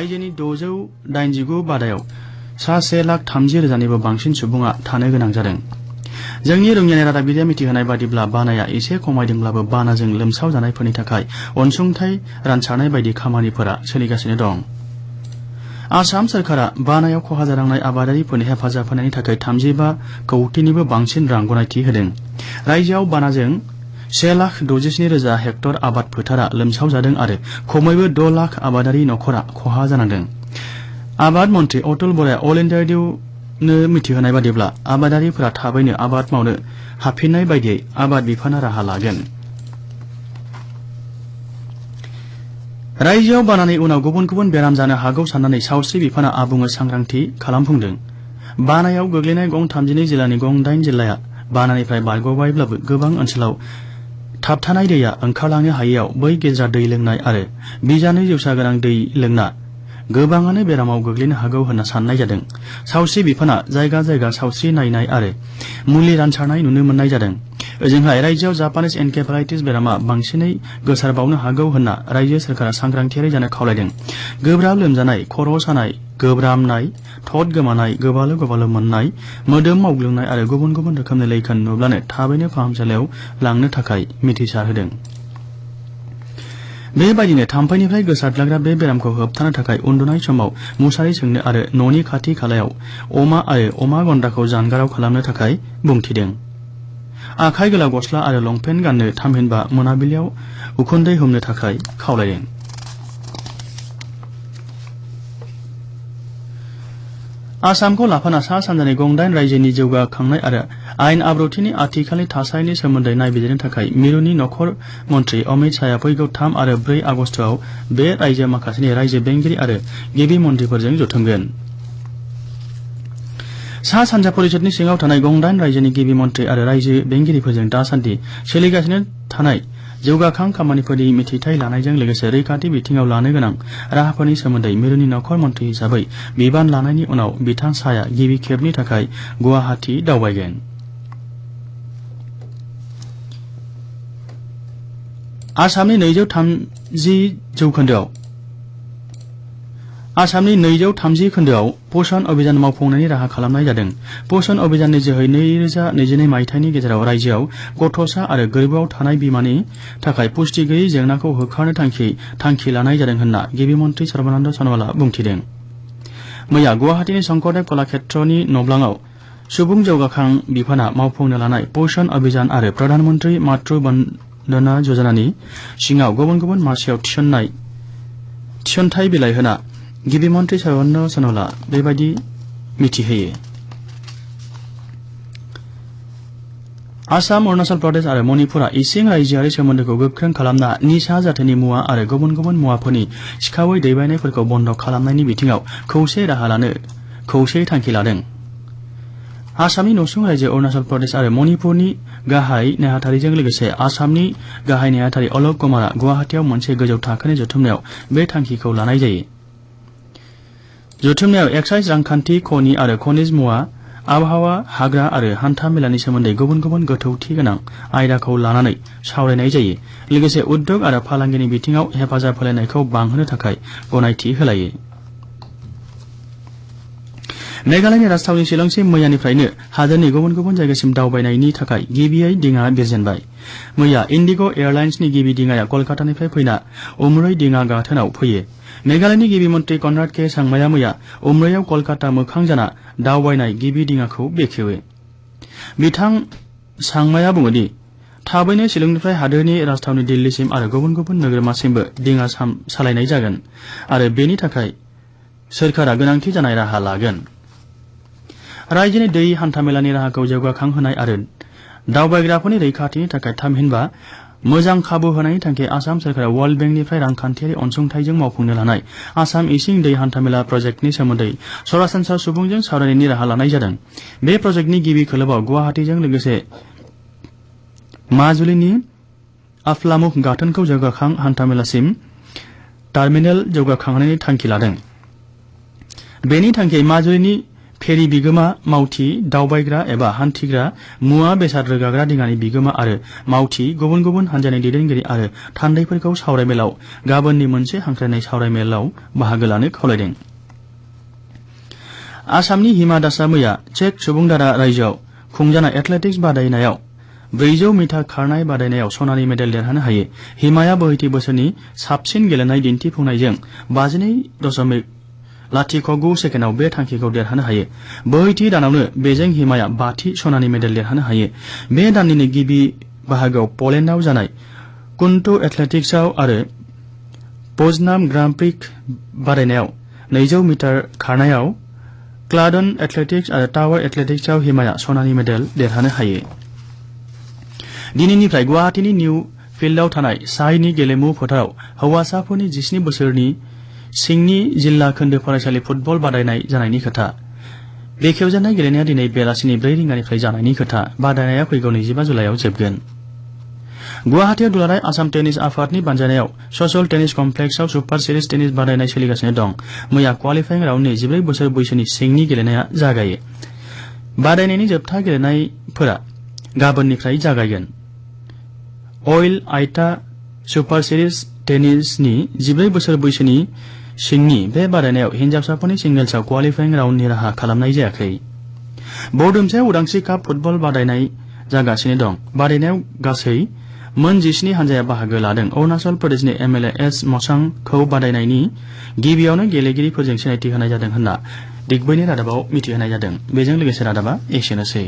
रायजोनि 689 बादायाव सा 1,30,000निबो बांसिन सुबुङा थानो गोनां जादों। जोंनि रोंगियारि रादाबगिरिया मिथिहोनाय बादिब्ला बानाया एसे खमायदोंब्लाबो बानाजों लोमसाव जानायफोरनि थाखाय अनसुंथाइ रानसारनाय बायदि खामानिफोरा सोलिगासिनो दं। आसाम सरकारा बानायाव खहा जालांनाय आबादारिफोरनि हेफाजाब होनायनि थाखाय 35 कौटिनिबो बांसिन रां गनायथि होदों। रायजोआव बानाजों 1,67,000 हेक्टर आबाद फोथारा लोमसाव जादों आरो खमैबो 6 लाख आबादारि नखरा खहा जानांदों। आबाद मन्त्री अतुल बराया अल इण्डिया रेडिअ'नो मिथिहोनाय बादिब्ला आबादारिफोरा थाबैनो आबाद मावनो हाफिननाय बायदियै आबाद बिफाना राहा लागोन। रायजोआव बानानि उनाव गुबुन गुबुन बेराम जानो हागौ साननानै सावस्रि बिफाना आबुङै सांग्रांथि खालामफुंदों। बानायाव गोग्लैनाय गं 32 जिल्लानि गं 8 जिल्लाया बानानिफ्राय बारग'बायब्लाबो गोबां ओनसोलाव थाबथानाय दैया ओंखारलांनो हायैयाव बै गेज्रा दै लोंनाय आरो बिजानु जिउसा गोनां दै लोंना गोबाङानो बेरामाव गोग्लैनो हागौ होनना साननाय जादों। सावस्रि बिफाना जायगा जायगा सावस्रि नायनाय आरो मुलि रानसारनाय नुनो मोननाय जादों। ओजोंहाय रायजोआव जापानिज एनकेफेलाइटिस बेरामा बांसिनै गोसारबावनो हागौ होनना रायजो सोरखारा सांग्रांथियारि जानो खावलायदों। गोब्राब लोमजानाय, खर' सानाय, गोब्रामनाय, थद गोमानाय, गोबाल' गोबाल' मोननाय, मोदोम मावग्लुंनाय आरो गुबुन गुबुन रोखोमनि लैखोन नुब्लानो थाबैनो फाहामसालियाव लांनो थाखाय मिथिसार होदों। बेबायदिनो थाम्फैनिफ्राय गोसारद्लाग्रा बे बेरामखौ होबथानो थाखाय उन्दुनाय समाव मुसारि सोंनो आरो न'नि खाथि खालायाव अमा आरो अमा गन्द्राखौ जानगाराव खालामनो थाखाय बुंथिदों। आखाइ गोलाव गस्ला आरो लंपेन्ट गाननो थामहिनबा मोनाबिलियाव उखुन्दै हमनो थाखाय खावलायदों। आसामखौ लाफाना सा सानजानि गं 8 रायजोनि जौगाखांनाय आरो आयेन आब्रुथिनि आथिखालनि थासारिनि सोमोन्दै नायबिजिरनो थाखाय मिरुनि नखर मन्त्री अमित शाहआ फैगौ 3 आरो 4 आगस्टआव बे रायजो माखासेनि रायजो बेंगिरि आरो गिबि मन्थ्रिफोरजों जथुमगोन। सा सानजा परिषदनि सिङाव थानाय गं 8 रायजोनि गिबि मन्थ्रि आरो रायजो बेंगिरिफोरजों दासान्दि सोलिगासिनो थानाय जौगाखां खामानिफोरनि मिथिथाय लानायजों लोगोसे रैखाथि बिथिङाव लानो गोनां राहाफोरनि सोमोन्दै मिरुनि नखर मन्थ्रि हिसाबै बिबान लानायनि उनाव बिथां शाहआ गिबि खेबनि थाखाय गुवाहाटी दावबायगोन। आसामनि 230 खोन्दोआव पोषण अभियान मावफुंनायनि राहा खालामनाय जादों। पोषण अभियाननि जोहै 2022 मायथाइनि गेजेराव रायजोआव गथ'सा आरो गोर्बोआव थानाय बिमानि थाखाय पुष्टि गैयै जेंनाखौ होखारनो थांखि लानाय जादों होनना गिबि मन्थ्रि सर्बानन्द सन'वालआ बुंथिदों। मैया गुवाहाटीनि शंकरदेव कलाक्षेत्रनि नब्लाङाव सुबुं जौगाखां बिफाना मावफुंनो लानाय पोषण अभियान आरो प्रधान मन्त्री मातृ बन्दना योजनानि सिङाव गुबुन गुबुन मासियाव थिसनथाइ बिलाइ होना गिबि मन्थ्रि सर्बानन्द सन'वालआ बेबायदि मिथिहोयो। आसाम, अरुणाचल प्रदेश आरो मणिपुरा इसिं रायजोआरि सोमोन्दोखौ गोख्रों खालामना निसा जाथोनि मुवा आरो गुबुन गुबुन मुवाफोरनि सिखावै दैबायनायफोरखौ बन्द खालामनायनि बिथिङाव खौसे राहा लानो खौसेयै थांखि लादों। आसामनि नसुं रायजो अरुणाचल प्रदेश आरो मणिपुरनि गाहाय नेहाथारिजों लोगोसे आसामनि गाहाय नेहाथारि अलक कुमारआ गुवाहाटीआव मोनसे गोजौ थाखोनि जथुमनायाव बे थांखिखौ लानाय जायो। जथुमनायाव एक्साइज, रांखान्थि, खनि आरो खनिज मुवा, आबहावा, हाग्रा आरो हान्था मेलानि सोमोन्दै गुबुन गुबुन गोथौथि गोनां आयदाखौ लानानै सावरायनाय जायो। लोगोसे उद्योग आरो फालांगिनि बिथिङाव हेफाजाब होलायनायखौ बांहोनो थाखाय गनायथि होलायो। मेघालयनि राजथावनि शिलंसिम मैयानिफ्रायनो हादोरनि गुबुन गुबुन जायगासिम दावबायनायनि थाखाय गिबियै दिङा बिरजेनबाय। मैया इन्डिग' एयारलाइन्सनि गिबि दिङाया कलकातानिफ्राय फैना उमरै दिङा गाथोनाव फैयो। मेघालयनि गिबि मन्थ्रि कनराड के सांमाया मैया उमरैयाव कलकाता मोखां जाना दावबायनाय गिबि दिङाखौ बेखेवो। बिथां सांमाया बुङोदि थाबैनो शिलंनिफ्राय हादोरनि राजथावनि दिल्लीसिम आरो गुबुन गुबुन नोगोरमासिमबो दिङा सालायनाय जागोन आरो बेनि थाखाय सोरखारा गोनांथि जानाय राहा लागोन। रायजोनि दै हान्थामेलानि राहाखौ जौगाखांहोनाय आरो दावबायग्राफोरनि रैखाथिनि थाखाय थामहिनबा मोजां खाबु होनायनि थांखि आसाम सोरखारा वर्ल्ड बेंकनिफ्राय रांखान्थियारि अनसुंथाइजों मावफुंनो लानाय आसाम इसिं दै हान्थामेला प्रजेक्टनि सोमोन्दै सरासनस्रा सुबुंजों सावरायनायनि राहा लानाय जादों। बे प्रजेक्टनि गिबि खोलोबआव गुवाहाटीजों लोगोसे माजुलिनि आफलामुख गाथोनखौ जौगाखां हान्थामेलासिम टार्मिनेल जौगाखांहोनायनि थांखि लादों। बेनि थांखियै माजुलिनि फेरी बिगोमा मावथि दावबायग्रा एबा हान्थिग्रा मुवा बेसाद रोगाग्रा दिङानि बिगोमा आरो मावथि गुबुन गुबुन हान्जानि दैदेनगिरि आरो थान्दैफोरखौ सावरायमेलाव गाबोननि मोनसे हांख्रायनाय सावरायमेलाव बाहागो लानो खावलायदों। आसामनि हिमा दासआ मैया चेक सुबुंदारा रायजोआव खुंजानाय एथलेटिक्स बादायनायाव 400 मिटार खारनाय बादायनायाव सनानि मेडेल देरहानो हायो। हिमाया बोहैथि बोसोरनि साबसिन गेलेनाय दिन्थिफुंनायजों 52.09 सेकेन्डआव बे थांखिखौ देरहानो हायो। बोहैथि दानावनो बेजों हिमाया 5थि सनानि मेडेल देरहानो हायो। बे दाननिनो गिबि बाहागोआव पलेन्डआव जानाय कुन्टु एथलेटिक्सआव आरो पजनाम ग्रां प्रिक्स बादायनायाव 200 मिटार खारनायाव क्लाडन एथलेटिक्स आरो टावार एथलेटिक्सआव हिमाया सनानि मेडेल देरहानो हायो। दिनैनिफ्राय गुवाहाटीनि निउ फिल्डआव थानाय साइनि गेलेमु फोथाराव हौवासाफोरनि 17 बोसोरनि सिंनि जिल्ला खोन्दो फरायसालि फुटबल बादायनाय जानायनि खोथा। बेखेवजानाय गेलेनाया दिनै बेलासिनि 4 रिंगानिफ्राय जानायनि खोथा। बादायनाया फैगौ 25 जुलाइआव जोबगोन। गुवाहाटीआव दुलाराय आसाम टेनिस आफादनि बानजायनायाव ससल टेनिस कमप्लेक्सआव सुपार सिरिज टेनिस बादायनाय सोलिगासिनो दं। मैया क्वालिफाइं राउन्डनि 14 बोसोर बैसोनि सिंनि गेलेनाया जागायो। बादायनायनि जोबथा गेलेनायफोरा गाबोननिफ्राय जागायगोन। अइल आइटा सुपार सिरिज टेनिसनि 14 बोसोर बैसोनि सिंनि बे बादायनायाव हिन्जावसाफोरनि सिंगल्सआव क्वालिफाइं राउन्डनि राहा खालामनाय जायाखै। बौदोमसायाव उदांस्रि काप फुटबल बादायनाय जागासिनो दं। बादायनायाव गासै मोन 17 हानजाया बाहागो लादों। अरुणाचल प्रदेशनि एमएलए एस मसांखौ बादायनायनि गिबियावनो गेलेगिरिफोरजों सिनायथि होनाय जादों होनना दिग्बैनि रादाबाव मिथिहोनाय जादों। बेजों लोगोसे रादाबा एसेनोसै।